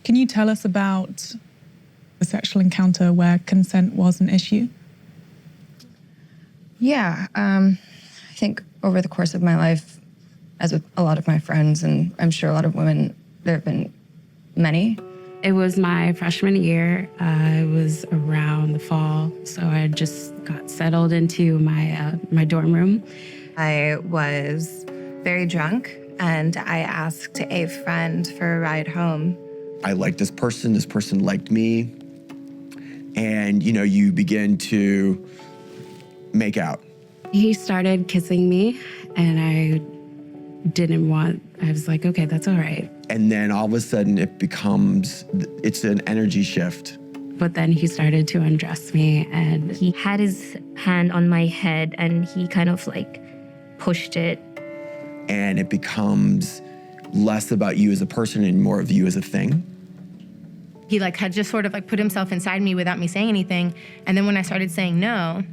Can you tell us about a sexual encounter where consent was an issue? Yeah, I think over the course of my life, as with a lot of my friends, and I'm sure a lot of women, there have been many. It was my freshman year. It was around the fall, so I just got settled into my dorm room. I was very drunk, and I asked a friend for a ride home. I liked this person liked me, and you begin to make out. He started kissing me, and I was like, okay, that's all right. And then all of a sudden it's an energy shift. But then he started to undress me, and he had his hand on my head and he kind of like pushed it. And it becomes less about you as a person and more of you as a thing. He had just sort of put himself inside me without me saying anything. And then when I started saying no,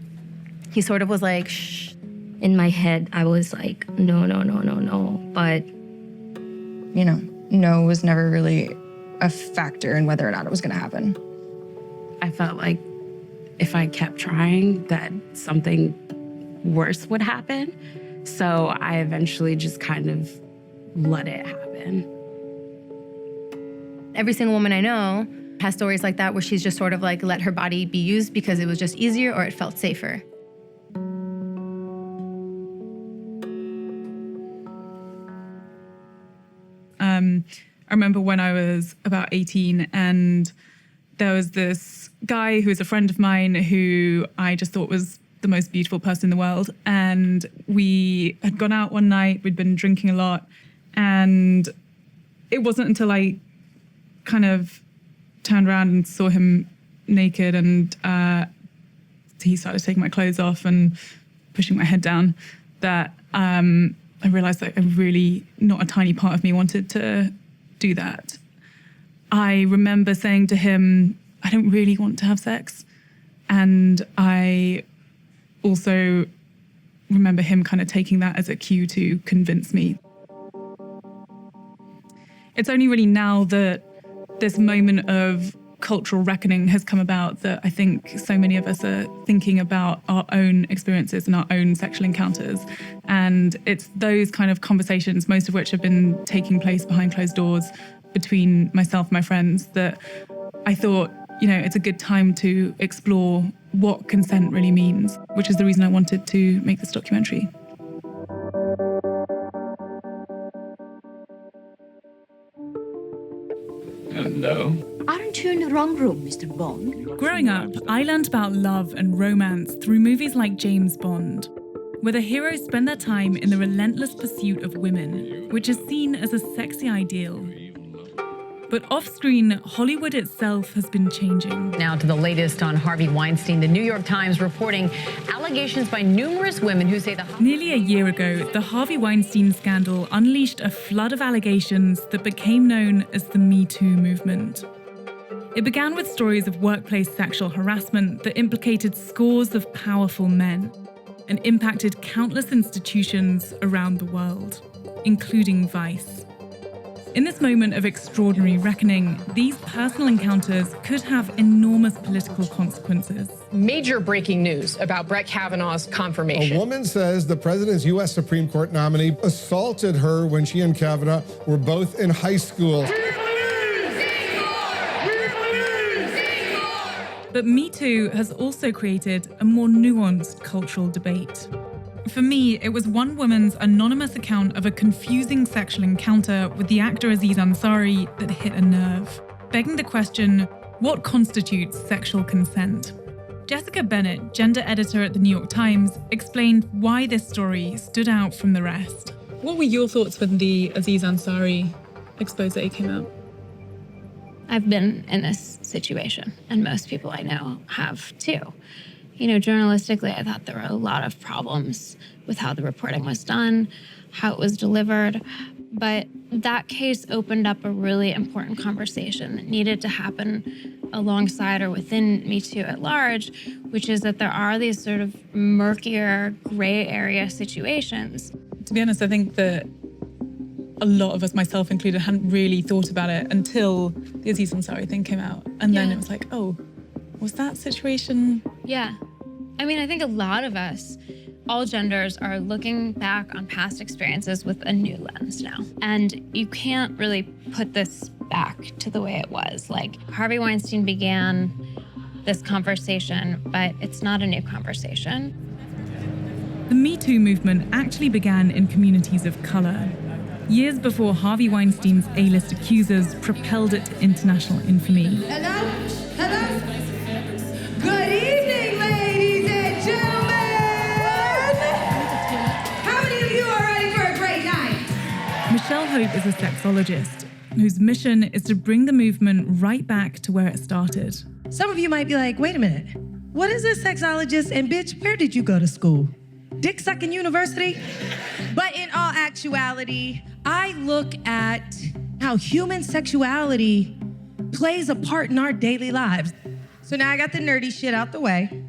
he sort of was like, shh. In my head, I was like, no. But, no was never really a factor in whether or not it was going to happen. I felt like if I kept trying, that something worse would happen. So I eventually just kind of let it happen. Every single woman I know has stories like that where she's just sort of let her body be used because it was just easier or it felt safer. I remember when I was about 18 and there was this guy who was a friend of mine who I just thought was the most beautiful person in the world. And we had gone out one night, we'd been drinking a lot. And it wasn't until I kind of turned around and saw him naked and he started taking my clothes off and pushing my head down that I realized that not a tiny part of me wanted to do that. I remember saying to him, I don't really want to have sex. And I also remember him kind of taking that as a cue to convince me. It's only really now that this moment of cultural reckoning has come about that I think so many of us are thinking about our own experiences and our own sexual encounters. And it's those kind of conversations, most of which have been taking place behind closed doors between myself and my friends, that I thought, it's a good time to explore what consent really means, which is the reason I wanted to make this documentary. Hello. Aren't you in the wrong room, Mr. Bond? Growing up, I learned about love and romance through movies like James Bond, where the heroes spend their time in the relentless pursuit of women, which is seen as a sexy ideal. But off-screen, Hollywood itself has been changing. Now to the latest on Harvey Weinstein. The New York Times reporting allegations by numerous women who say Nearly a year ago, the Harvey Weinstein scandal unleashed a flood of allegations that became known as the Me Too movement. It began with stories of workplace sexual harassment that implicated scores of powerful men and impacted countless institutions around the world, including Vice. In this moment of extraordinary reckoning, these personal encounters could have enormous political consequences. Major breaking news about Brett Kavanaugh's confirmation. A woman says the president's U.S. Supreme Court nominee assaulted her when she and Kavanaugh were both in high school. But Me Too has also created a more nuanced cultural debate. For me, it was one woman's anonymous account of a confusing sexual encounter with the actor Aziz Ansari that hit a nerve, begging the question, what constitutes sexual consent? Jessica Bennett, gender editor at the New York Times, explained why this story stood out from the rest. What were your thoughts when the Aziz Ansari expose came out? I've been in this situation, and most people I know have too. Journalistically, I thought there were a lot of problems with how the reporting was done, how it was delivered. But that case opened up a really important conversation that needed to happen alongside or within Me Too at large, which is that there are these sort of murkier, gray area situations. To be honest, I think that a lot of us, myself included, hadn't really thought about it until the Aziz Ansari thing came out. And then it was like, oh, was that situation? Yeah. I mean, I think a lot of us, all genders, are looking back on past experiences with a new lens now. And you can't really put this back to the way it was. Like, Harvey Weinstein began this conversation, but it's not a new conversation. The Me Too movement actually began in communities of color, years before Harvey Weinstein's A-list accusers propelled it to international infamy. Hello? Good evening, ladies and gentlemen! How many of you are ready for a great night? Michelle Hope is a sexologist whose mission is to bring the movement right back to where it started. Some of you might be like, wait a minute, what is a sexologist? And bitch, where did you go to school? Dick sucking university? But in all actuality, I look at how human sexuality plays a part in our daily lives. So now I got the nerdy shit out the way.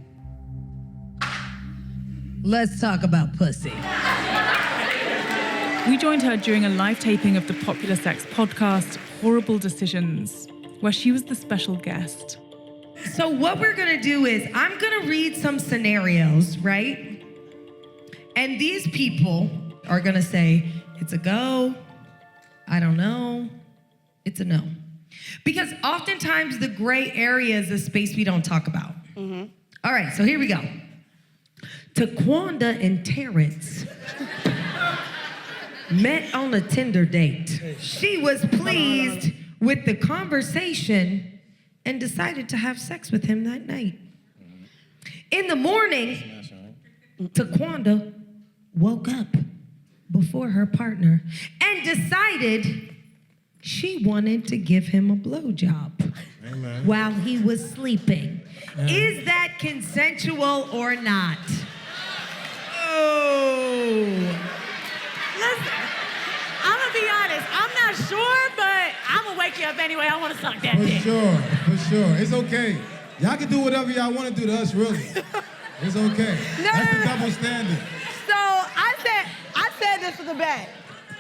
Let's talk about pussy. We joined her during a live taping of the popular sex podcast, Horrible Decisions, where she was the special guest. So what we're gonna do is I'm gonna read some scenarios, right? And these people are gonna say, it's a go, I don't know, it's a no. Because oftentimes the gray area is a space we don't talk about. Mm-hmm. All right, so here we go. Taquanda and Terrence met on a Tinder date. She was pleased with the conversation and decided to have sex with him that night. In the morning, Taquanda woke up before her partner and decided she wanted to give him a blowjob while he was sleeping. Is that consensual or not? Oh. Listen, I'm gonna be honest, I'm not sure, but I'm gonna wake you up anyway. I wanna suck that dick. For sure. It's okay. Y'all can do whatever y'all wanna do to us, really. It's okay. That's the double standard. So I said this to the back.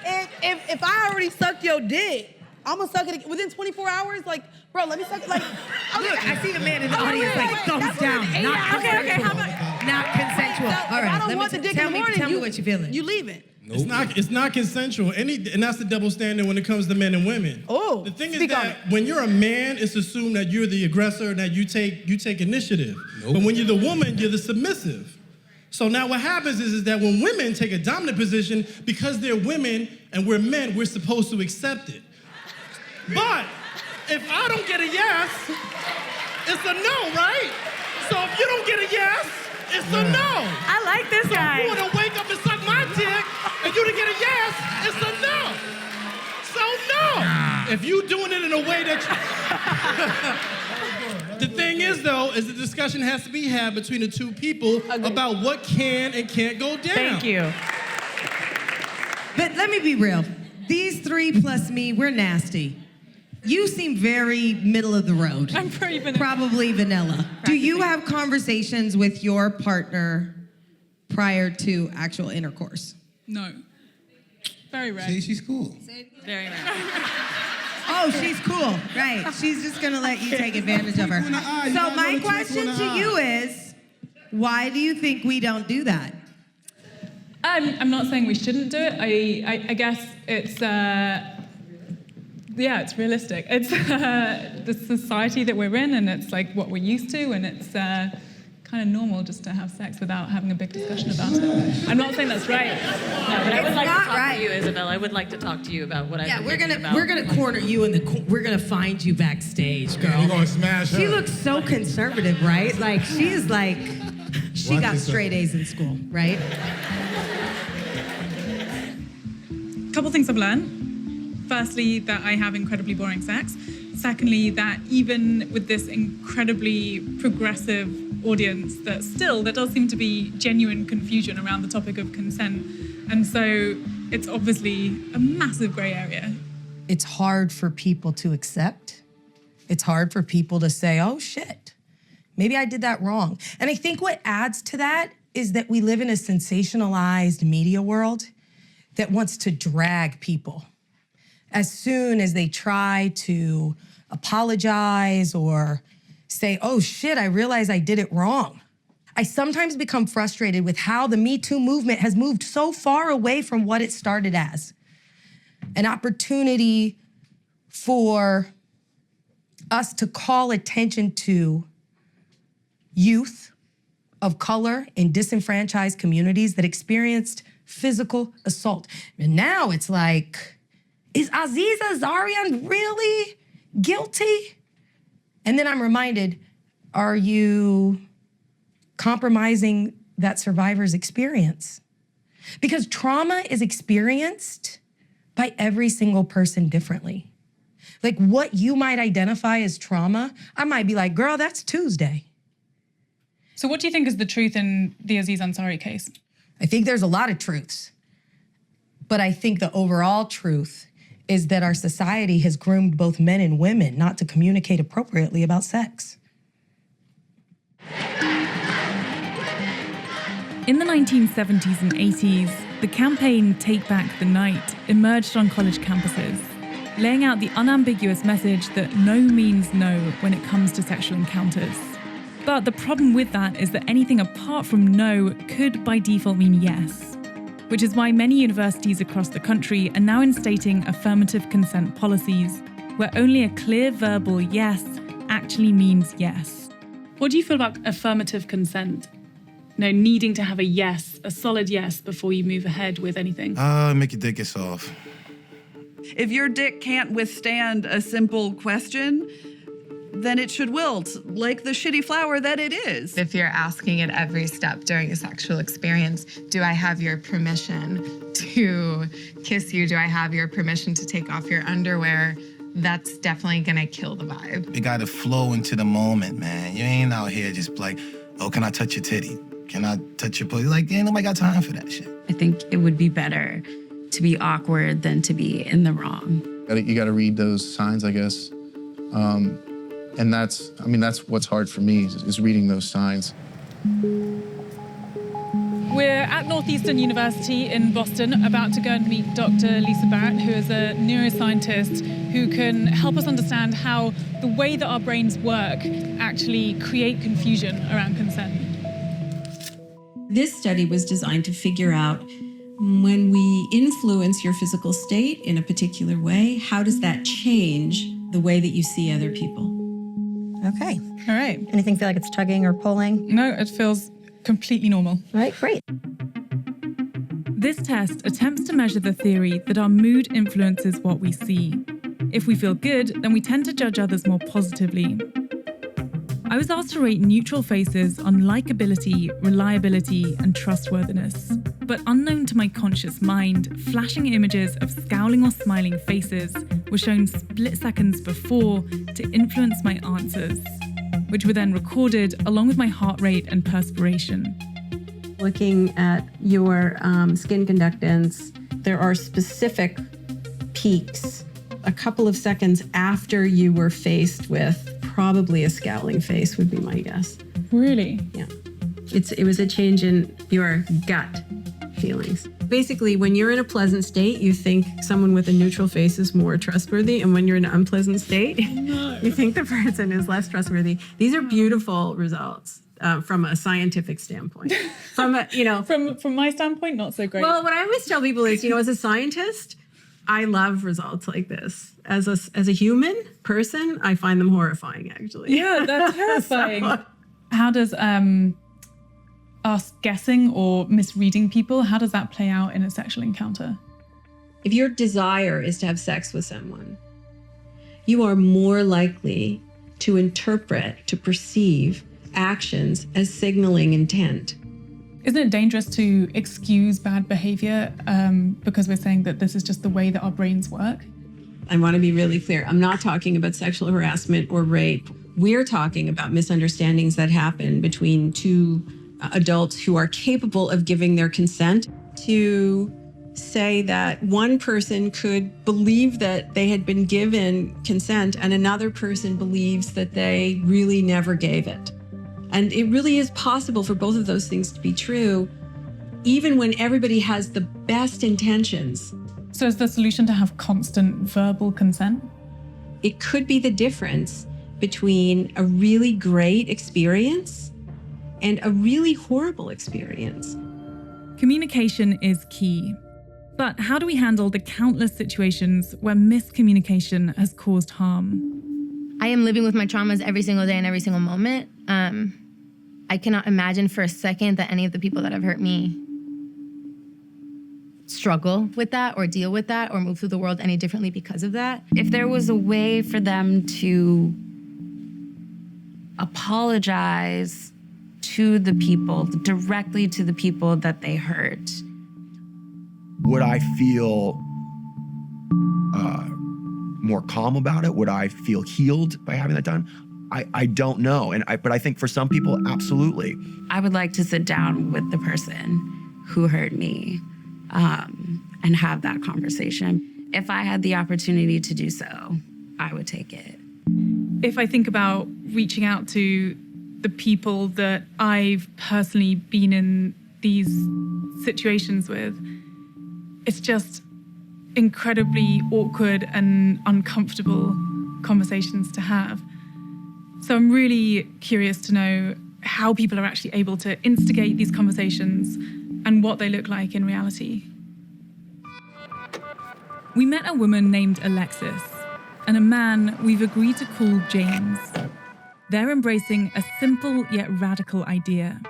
If I already sucked your dick, I'm gonna suck it within 24 hours. Like, bro, let me suck it. Like, okay. Look, I see the man in the audience like thumbs down. Okay. How about not consensual? So all right. If I don't want the dick in the morning, tell me what you're feeling. You leave it. Nope. It's not consensual. And that's the double standard when it comes to men and women. Oh, the thing is that when you're a man, it's assumed that you're the aggressor and that you take initiative. Nope. But when you're the woman, you're the submissive. So now what happens is that when women take a dominant position, because they're women and we're men, we're supposed to accept it. But if I don't get a yes, it's a no, right? So if you don't get a yes, it's a no. I like this guy. You want to wake up and suck my dick, and you to get a yes, it's a no. So no. If you doing it in a way that the thing is, though, is the discussion has to be had between the two people about what can and can't go down. Thank you. But let me be real. These three plus me, we're nasty. You seem very middle of the road. I'm pretty vanilla. Probably vanilla. Do you have conversations with your partner prior to actual intercourse? No. Very rare. See, she's cool. Very rare. Oh, she's cool. Right. She's just going to let you take advantage of her. So my question to you is, why do you think we don't do that? I'm not saying we shouldn't do it. I guess it's, it's realistic. It's the society that we're in, and it's like what we're used to, and it's kind of normal just to have sex without having a big discussion about it. I'm not saying that's right. No, but I would like to talk to you, Isabel. I would like to talk to you about what I've been thinking about. We're gonna corner you we're gonna find you backstage, girl. Yeah, we're gonna smash her. She looks so conservative, right? Like she is like she got straight A's in school, right? Couple things I've learned. Firstly, that I have incredibly boring sex. Secondly, that even with this incredibly progressive audience, that still there does seem to be genuine confusion around the topic of consent. And so it's obviously a massive gray area. It's hard for people to accept. It's hard for people to say, oh shit, maybe I did that wrong. And I think what adds to that is that we live in a sensationalized media world that wants to drag people as soon as they try to apologize or say, oh shit, I realize I did it wrong. I sometimes become frustrated with how the Me Too movement has moved so far away from what it started as. An opportunity for us to call attention to youth of color in disenfranchised communities that experienced physical assault. And now it's like, is Aziz Ansari really guilty? And then I'm reminded, are you compromising that survivor's experience? Because trauma is experienced by every single person differently. Like what you might identify as trauma, I might be like, girl, that's Tuesday. So what do you think is the truth in the Aziz Ansari case? I think there's a lot of truths, but I think the overall truth is that our society has groomed both men and women not to communicate appropriately about sex. In the 1970s and 80s, the campaign Take Back the Night emerged on college campuses, laying out the unambiguous message that no means no when it comes to sexual encounters. But the problem with that is that anything apart from no could by default mean yes, which is why many universities across the country are now instating affirmative consent policies, where only a clear verbal yes actually means yes. What do you feel about affirmative consent? Needing to have a yes, a solid yes, before you move ahead with anything? Make your dick get soft. If your dick can't withstand a simple question, then it should wilt, like the shitty flower that it is. If you're asking at every step during a sexual experience, do I have your permission to kiss you? Do I have your permission to take off your underwear? That's definitely gonna kill the vibe. You gotta flow into the moment, man. You ain't out here just like, oh, can I touch your titty? Can I touch your pussy? Like, ain't nobody got time for that shit. I think it would be better to be awkward than to be in the wrong. You gotta read those signs, I guess. And that's what's hard for me is reading those signs. We're at Northeastern University in Boston, about to go and meet Dr. Lisa Barrett, who is a neuroscientist who can help us understand how the way that our brains work actually create confusion around consent. This study was designed to figure out when we influence your physical state in a particular way, how does that change the way that you see other people? Okay. All right. Anything feel like it's tugging or pulling? No, it feels completely normal. All right, great. This test attempts to measure the theory that our mood influences what we see. If we feel good, then we tend to judge others more positively. I was asked to rate neutral faces on likability, reliability, and trustworthiness. But unknown to my conscious mind, flashing images of scowling or smiling faces were shown split seconds before to influence my answers, which were then recorded along with my heart rate and perspiration. Looking at your skin conductance, there are specific peaks a couple of seconds after you were faced with probably a scowling face would be my guess. Really? Yeah. It was a change in your gut feelings. Basically, when you're in a pleasant state, you think someone with a neutral face is more trustworthy, and when you're in an unpleasant state, you think the person is less trustworthy. These are beautiful results from a scientific standpoint. From my standpoint, not so great. Well, what I always tell people is, as a scientist, I love results like this. As a human person, I find them horrifying, actually. Yeah, that's terrifying. How does us guessing or misreading people, how does that play out in a sexual encounter? If your desire is to have sex with someone, you are more likely to interpret, to perceive actions as signaling intent. Isn't it dangerous to excuse bad behavior because we're saying that this is just the way that our brains work? I want to be really clear. I'm not talking about sexual harassment or rape. We're talking about misunderstandings that happen between two adults who are capable of giving their consent. To say that one person could believe that they had been given consent and another person believes that they really never gave it. And it really is possible for both of those things to be true, even when everybody has the best intentions. So is the solution to have constant verbal consent? It could be the difference between a really great experience and a really horrible experience. Communication is key. But how do we handle the countless situations where miscommunication has caused harm? I am living with my traumas every single day and every single moment. I cannot imagine for a second that any of the people that have hurt me struggle with that or deal with that or move through the world any differently because of that. If there was a way for them to apologize to the people, directly to the people that they hurt. Would I feel more calm about it? Would I feel healed by having that done? I don't know. But I think for some people, absolutely. I would like to sit down with the person who hurt me and have that conversation. If I had the opportunity to do so, I would take it. If I think about reaching out to the people that I've personally been in these situations with, it's just incredibly awkward and uncomfortable conversations to have. So I'm really curious to know how people are actually able to instigate these conversations and what they look like in reality. We met a woman named Alexis and a man we've agreed to call James. They're embracing a simple yet radical idea,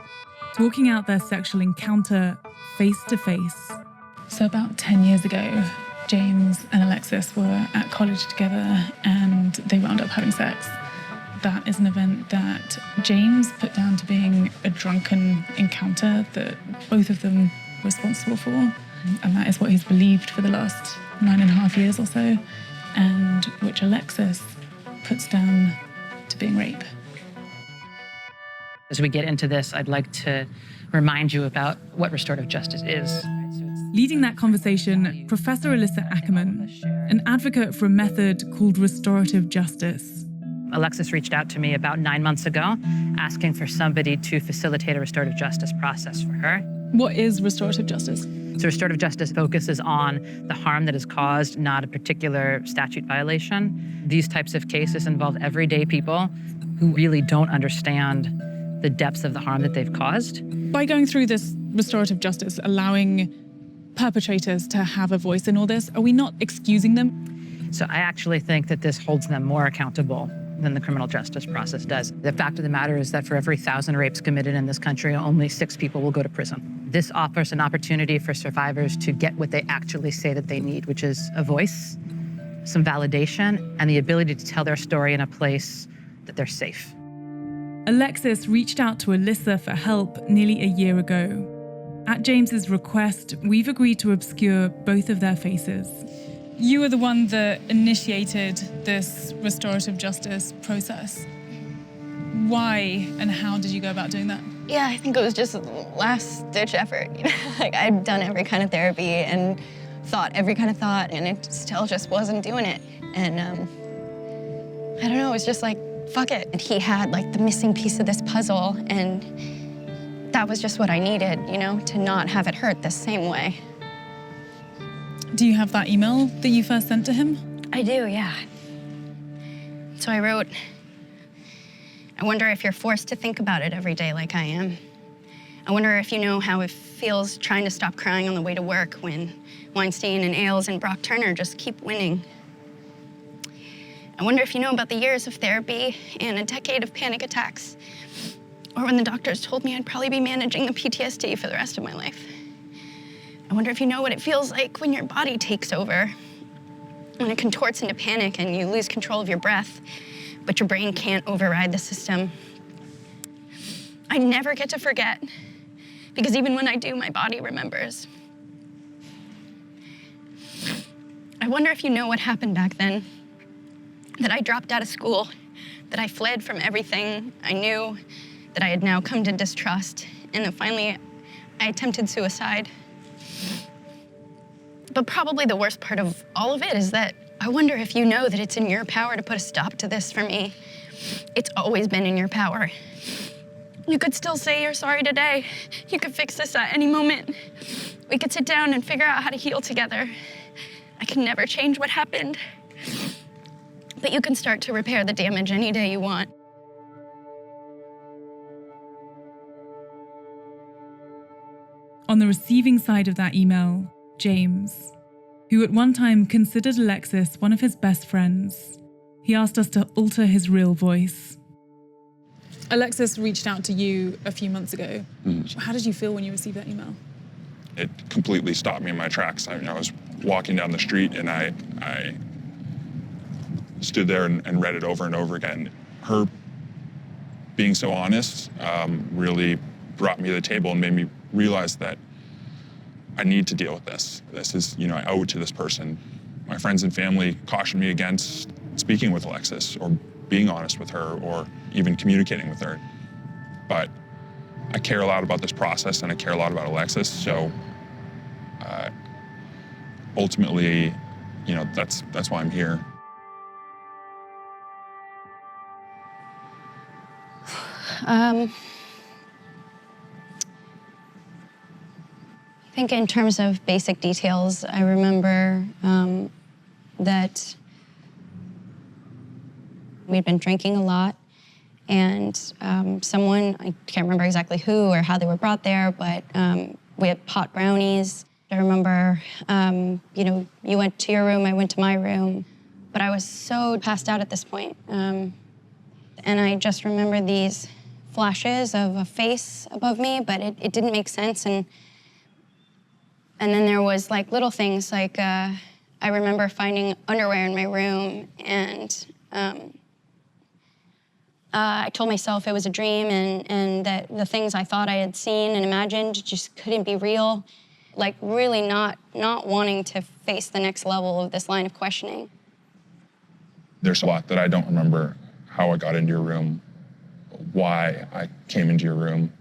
talking out their sexual encounter face to face. So about 10 years ago, James and Alexis were at college together and they wound up having sex. That is an event that James put down to being a drunken encounter that both of them were responsible for. And that is what he's believed for the last 9.5 years or so, and which Alexis puts down to being rape. As we get into this, I'd like to remind you about what restorative justice is. Leading that conversation, Professor Alyssa Ackerman, an advocate for a method called restorative justice. Alexis reached out to me about 9 months ago, asking for somebody to facilitate a restorative justice process for her. What is restorative justice? So restorative justice focuses on the harm that is caused, not a particular statute violation. These types of cases involve everyday people who really don't understand the depths of the harm that they've caused. By going through this restorative justice, allowing perpetrators to have a voice in all this, are we not excusing them? So I actually think that this holds them more accountable than the criminal justice process does. The fact of the matter is that for every 1,000 rapes committed in this country, only 6 people will go to prison. This offers an opportunity for survivors to get what they actually say that they need, which is a voice, some validation, and the ability to tell their story in a place that they're safe. Alexis reached out to Alyssa for help nearly a year ago. At James's request, we've agreed to obscure both of their faces. You were the one that initiated this restorative justice process. Why and how did you go about doing that? Yeah, I think it was just a last-ditch effort. You know? Like, I'd done every kind of therapy and thought every kind of thought, and it still just wasn't doing it. And I don't know, it was just like, fuck it. And he had like the missing piece of this puzzle, and that was just what I needed, you know, to not have it hurt the same way. Do you have that email that you first sent to him? I do, yeah. So I wrote, I wonder if you're forced to think about it every day like I am. I wonder if you know how it feels trying to stop crying on the way to work when Weinstein and Ailes and Brock Turner just keep winning. I wonder if you know about the years of therapy and a decade of panic attacks, or when the doctors told me I'd probably be managing the PTSD for the rest of my life. I wonder if you know what it feels like when your body takes over, when it contorts into panic and you lose control of your breath, but your brain can't override the system. I never get to forget, because even when I do, my body remembers. I wonder if you know what happened back then, that I dropped out of school, that I fled from everything I knew, that I had now come to distrust, and that finally I attempted suicide. But probably the worst part of all of it is that I wonder if you know that it's in your power to put a stop to this for me. It's always been in your power. You could still say you're sorry today. You could fix this at any moment. We could sit down and figure out how to heal together. I can never change what happened, but you can start to repair the damage any day you want. On the receiving side of that email, James, who at one time considered Alexis one of his best friends, he asked us to alter his real voice. Alexis reached out to you a few months ago. How did you feel when you received that email? It completely stopped me in my tracks. I mean, I was walking down the street and I stood there and read it over and over again. Her being so honest really brought me to the table and made me realize that I need to deal with this. This is, I owe it to this person. My friends and family cautioned me against speaking with Alexis or being honest with her or even communicating with her. But I care a lot about this process and I care a lot about Alexis, so ultimately, that's why I'm here. I think in terms of basic details, I remember that we'd been drinking a lot, and someone, I can't remember exactly who or how they were brought there, but we had pot brownies. I remember, you went to your room, I went to my room, but I was so passed out at this point. And I just remember these flashes of a face above me, but it didn't make sense. And then there was like little things like, I remember finding underwear in my room, and I told myself it was a dream and that the things I thought I had seen and imagined just couldn't be real. Like really not wanting to face the next level of this line of questioning. There's a lot that I don't remember: how I got into your room, why I came into your room,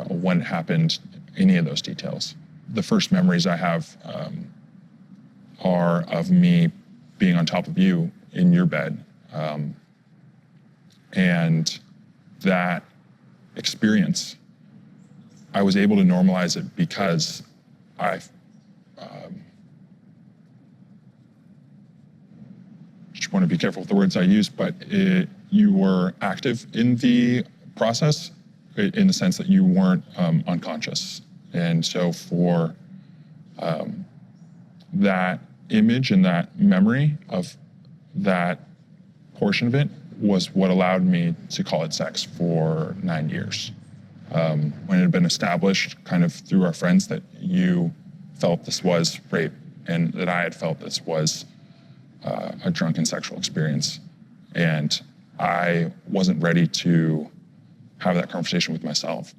when it happened, any of those details. The first memories I have are of me being on top of you in your bed. And that experience, I was able to normalize it because I just want to be careful with the words I use, but you were active in the process in the sense that you weren't unconscious. And so for that image and that memory of that portion of it was what allowed me to call it sex for 9 years. When it had been established kind of through our friends that you felt this was rape and that I had felt this was a drunken sexual experience. And I wasn't ready to have that conversation with myself.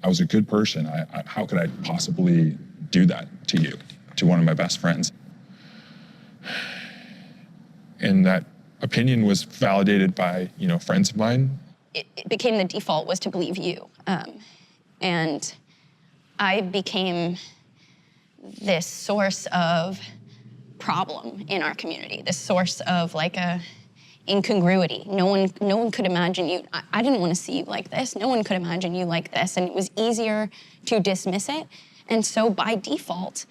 I was a good person. How could I possibly do that to you, to one of my best friends? And that opinion was validated by, friends of mine. It became the default was to believe you. And I became this source of problem in our community, this source of like a incongruity. No one could imagine you. I didn't want to see you like this. No one could imagine you like this. And it was easier to dismiss it. And so by default,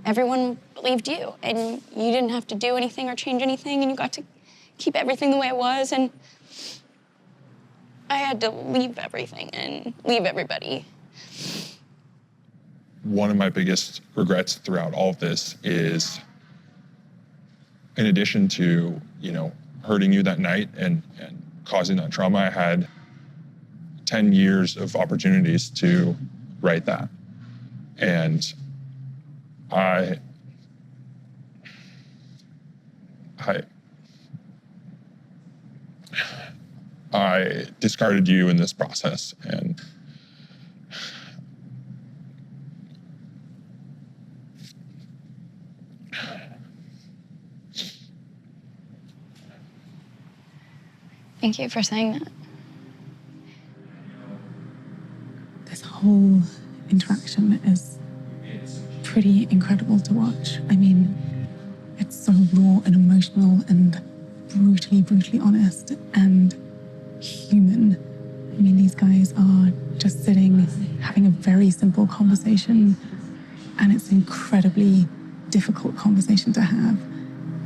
everyone believed you. And you didn't have to do anything or change anything. And you got to keep everything the way it was. And I had to leave everything and leave everybody. One of my biggest regrets throughout all of this is, in addition to, hurting you that night and causing that trauma, I had 10 years of opportunities to right that. And I discarded you in this process, and Thank you for saying that. This whole interaction is pretty incredible to watch. I mean, it's so raw and emotional and brutally honest and human. I mean, these guys are just sitting, having a very simple conversation, and it's incredibly difficult conversation to have.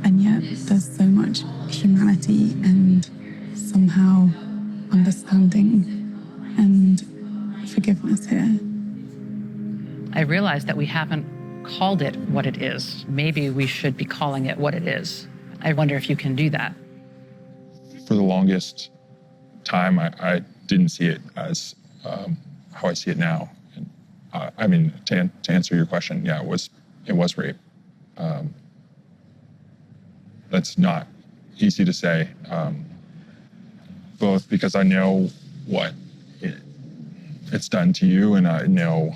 And yet there's so much humanity and somehow understanding and forgiveness here. I realize that we haven't called it what it is. Maybe we should be calling it what it is. I wonder if you can do that. For the longest time, I didn't see it as how I see it now. And, I mean, to answer your question, yeah, it was rape. That's not easy to say, both because I know what it's done to you, and I know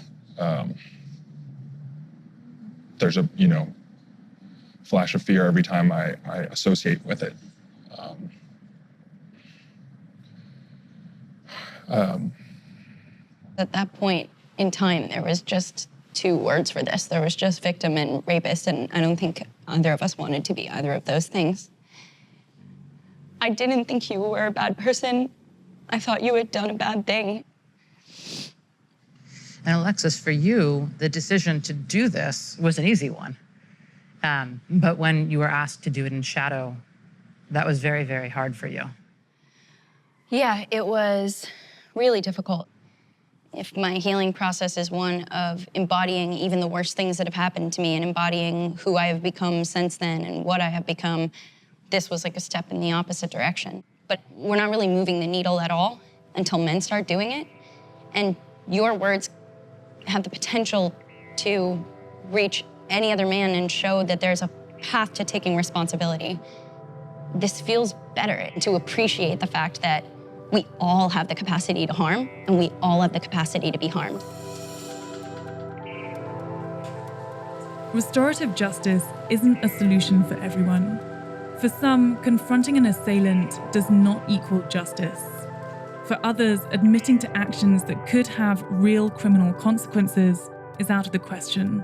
there's a flash of fear every time I associate with it. At that point in time, there was just two words for this. There was just victim and rapist, and I don't think either of us wanted to be either of those things. I didn't think you were a bad person. I thought you had done a bad thing. And Alexis, for you, the decision to do this was an easy one. But when you were asked to do it in shadow, that was very, very hard for you. Yeah, it was really difficult. If my healing process is one of embodying even the worst things that have happened to me and embodying who I have become since then and what I have become, this was like a step in the opposite direction. But we're not really moving the needle at all until men start doing it. And your words have the potential to reach any other man and show that there's a path to taking responsibility. This feels better to appreciate the fact that we all have the capacity to harm, and we all have the capacity to be harmed. Restorative justice isn't a solution for everyone. For some, confronting an assailant does not equal justice. For others, admitting to actions that could have real criminal consequences is out of the question.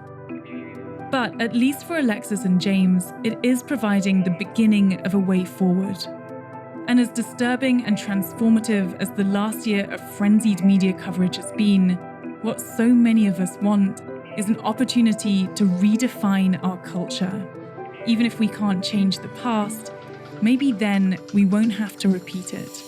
But at least for Alexis and James, it is providing the beginning of a way forward. And as disturbing and transformative as the last year of frenzied media coverage has been, what so many of us want is an opportunity to redefine our culture. Even if we can't change the past, maybe then we won't have to repeat it.